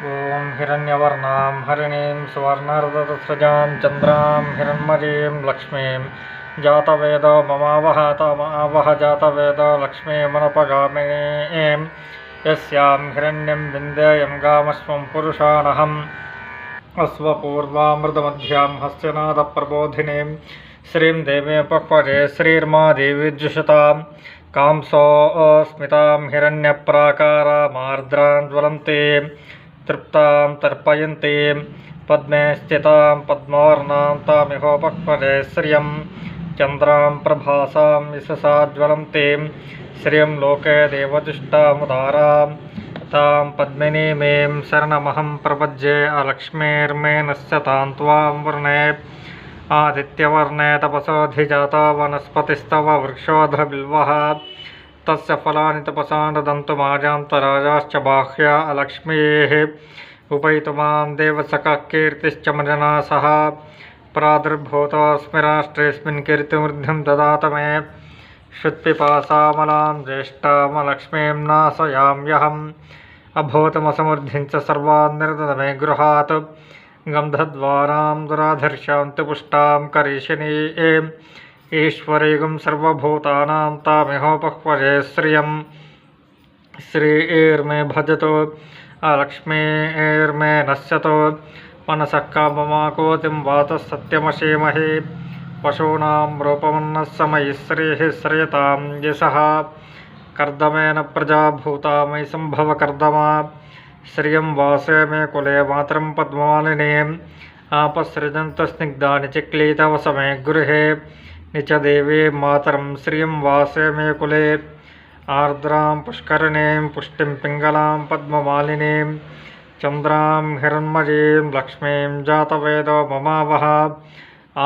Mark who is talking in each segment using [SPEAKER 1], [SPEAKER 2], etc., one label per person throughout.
[SPEAKER 1] ॐ हिरण्यवर्णां हरिणीं सुवर्णरजतस्रजां चन्द्रां हिरण्मयीं लक्ष्मीं जातवेदो ममावह तमावह जातवेदो लक्ष्मीमनुपगामिनीं यस्यां हिरण्यं विन्देयं गामस्वं पुरुषाणहम् अश्वपूर्वामृतमध्यां हस्यनादप्रबोधिनीं श्रीं देवीं पक्वजे श्रीर्मा देवी जुषतां कांसोऽस्मितां हिरण्यप्राकारामार्द्रां ज्वलन्तीं तृप्तां तर्पयन्तीं पद्मे स्थितां पद्मवर्णां तामिहोपक्वजे श्रियं चन्द्रां प्रभासां यशसा ज्वलन्तीं श्रियं लोके देवदुष्टामुदारां तां पद्मिनीमीं शरणमहं प्रपद्ये अलक्ष्मीर्मे नश्यतां त्वां वर्णे आदित्यवर्णे तपसोऽधिजाता वनस्पतिस्तव वृक्षोऽधबिल्वः तस्य फलानि तपसा दन्तुमाजान्तराजाश्च बाह्या अलक्ष्मीः उपैतुमां देवसखः कीर्तिश्च मजना सह प्रादुर्भूतोऽस्मि राष्ट्रेऽस्मिन् कीर्तिवृद्धिं ददात मे श्रुत्पिपासामलां ज्येष्ठामलक्ष्मीं नाशयाम्यहम् अभूतमसमृद्धिं च सर्वान् निर्दद मे गृहात् गन्धद्वारां दुराधर्षां पुष्टां करीशिनीं ईश्वरीगं सर्वभूतानां तामिहोपक्वजे श्रियं श्रीर्मे भजतो अलक्ष्मीर्मे नश्यतो मनसः काममाकोतिं वातः सत्यमशीमहि पशूनां रूपमन्नः मयि श्रीः श्रियतां यशः कर्दमेन प्रजा भूता मयि सम्भव कर्दमा श्रियं वासे मे कुले मातरं पद्ममालिनीम् आपसृजन्तस्निग्धानि चिक्लीतवस मे गृहे निच देवी मातरं श्रियं वासे मे कुले आर्द्रां पुष्करिणीं पुष्टिं पिङ्गलां पद्ममालिनीं चन्द्रां हिरण्मयीं लक्ष्मीं जातवेदो ममावह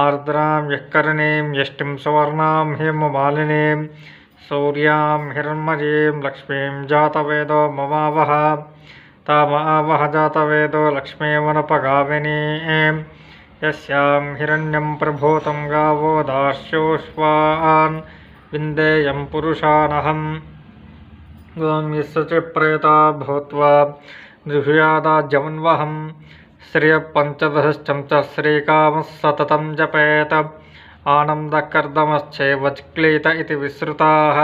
[SPEAKER 1] आर्द्रां यःकरिणीं यष्टिं सुवर्णां हेममालिनीं सूर्यां हिरण्मयीं लक्ष्मीं जातवेदो ममावह तामावह जातवेदो लक्ष्मीमनुपगामिनीं यस्यां हिरण्यं प्रभूतं गावो दास्योऽश्वान् विन्देयं पुरुषानहम् ॐ यस्य च प्रेता भूत्वा जुहुयादाज्यमन्वहं श्रियपञ्चदशश्चं च श्रीकामः सततं जपेत आनन्दकर्दमश्चैव चिक्लीत इति विश्रुताः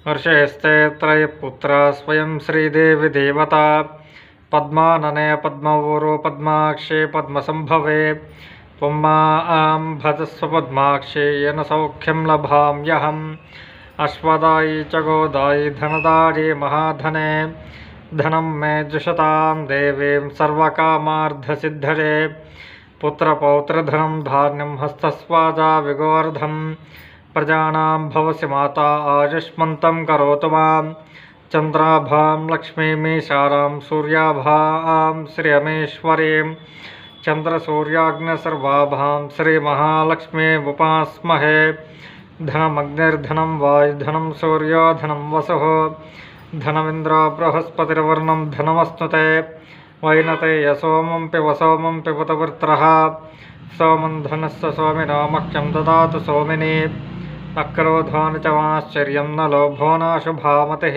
[SPEAKER 1] वर्षेस्ते त्रयपुत्रा स्वयं श्रीदेवी देवता पद्मानने पद्मवरो पद्माक्षे पद्मसंभवे त्वं भजस्व पद्माक्षे येन सौख्यं लभाम्यहम् अश्वदायी च गोदायी धनदायी महाधने धनं मे जुषतां देवीं सर्वकामार्थसिद्धये पुत्रपौत्रधनं धान्यं हस्तस्वाजा विगोर्धं प्रजानां भवसि माता आयुष्मन्तं करोतु मां चन्द्राभां लक्ष्मीमीशारां सूर्याभां श्रियमेश्वरीं चन्द्रसूर्याग्निसर्वाभां श्रीमहालक्ष्मीमुपास्महे धनमग्निर्धनं वायुधनं सूर्यो धनं वसुः धनमिन्द्रो बृहस्पतिर्वर्णं धनमस्तुते वैनते यसोमं पिब सोमं पिबत वृत्रः सोमं धनस्य सोमिनो मह्यं ददातु सोमिनी अक्रोधानि च माश्चर्यं न लोभो नाशुभामतिः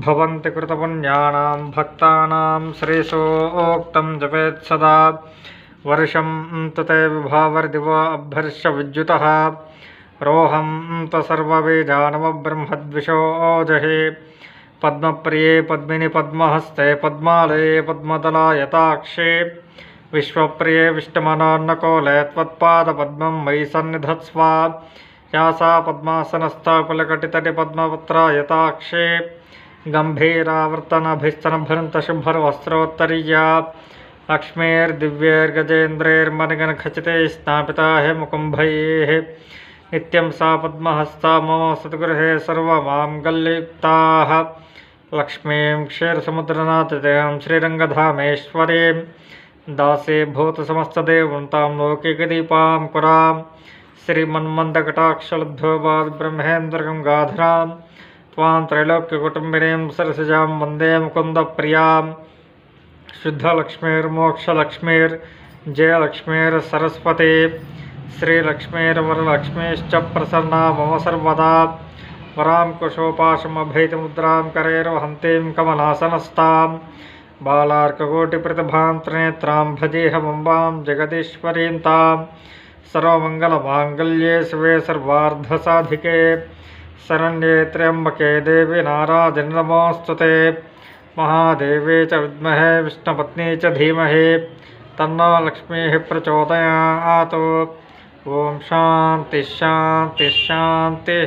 [SPEAKER 1] भवन्ति कृतपुण्यानां भक्तानां श्रीसोक्तं जपेत् सदा वर्षं तते विभावर्दिवो अभ्यर्ष्य विद्युतः रोहं त सर्वबीजानवब्रह्मद्विषोजहि पद्मप्रिये पद्मिनि पद्महस्ते पद्मालये पद्मदलायताक्षे विश्वप्रिये विष्टुमनोन्नकोले त्वत्पादपद्मं मयि सन्निधत्स्व या सा पद्मासनस्था पुलकटितटि पद्मपत्रायताक्षे गम्भीरावर्तनभिस्तनभृन्तशुभ्रवस्त्रोत्तरीया लक्ष्मीर्दिव्यैर्गजेन्द्रैर्मणिगणखचिते स्नापिता हे मुकुम्भैः नित्यं सा पद्महस्ता मम सद्गृहे सर्वमाङ्गल्ययुक्ताः लक्ष्मीं क्षीरसमुद्रनाथितां श्रीरङ्गधामेश्वरीं दासे भूतसमस्तदेवं तां लौकिकदीपां पुरां श्रीमन्मन्दकटाक्षलब्धोपाद ब्रह्मेन्द्रगङ्गाधरां त्वां त्रैलोक्यकुटुम्बिनीं सरसिजां वन्दे मुकुन्दप्रियां शुद्धलक्ष्मीर्मोक्षलक्ष्मीर्जयलक्ष्मीर्सरस्वती श्रीलक्ष्मीर्वरलक्ष्मीश्च प्रसन्ना मम सर्वदा वरां कुशोपाशमभैतमुद्रां करैर्वहन्तीं कमलासनस्तां बालार्ककोटिप्रतिभां त्रिनेत्रां भजेऽहमम्बां जगदीश्वरीं तां सर्वमङ्गलमाङ्गल्ये शिवे सर्वार्धसाधिके शरण्ये त्र्यम्बके देवी नारायणि नमोऽस्तु ते। महादेवे च विद्महे विष्णुपत्नी च धीमहि तन्नो लक्ष्मीः प्रचोदयात्। ओम शांति शांति शांति।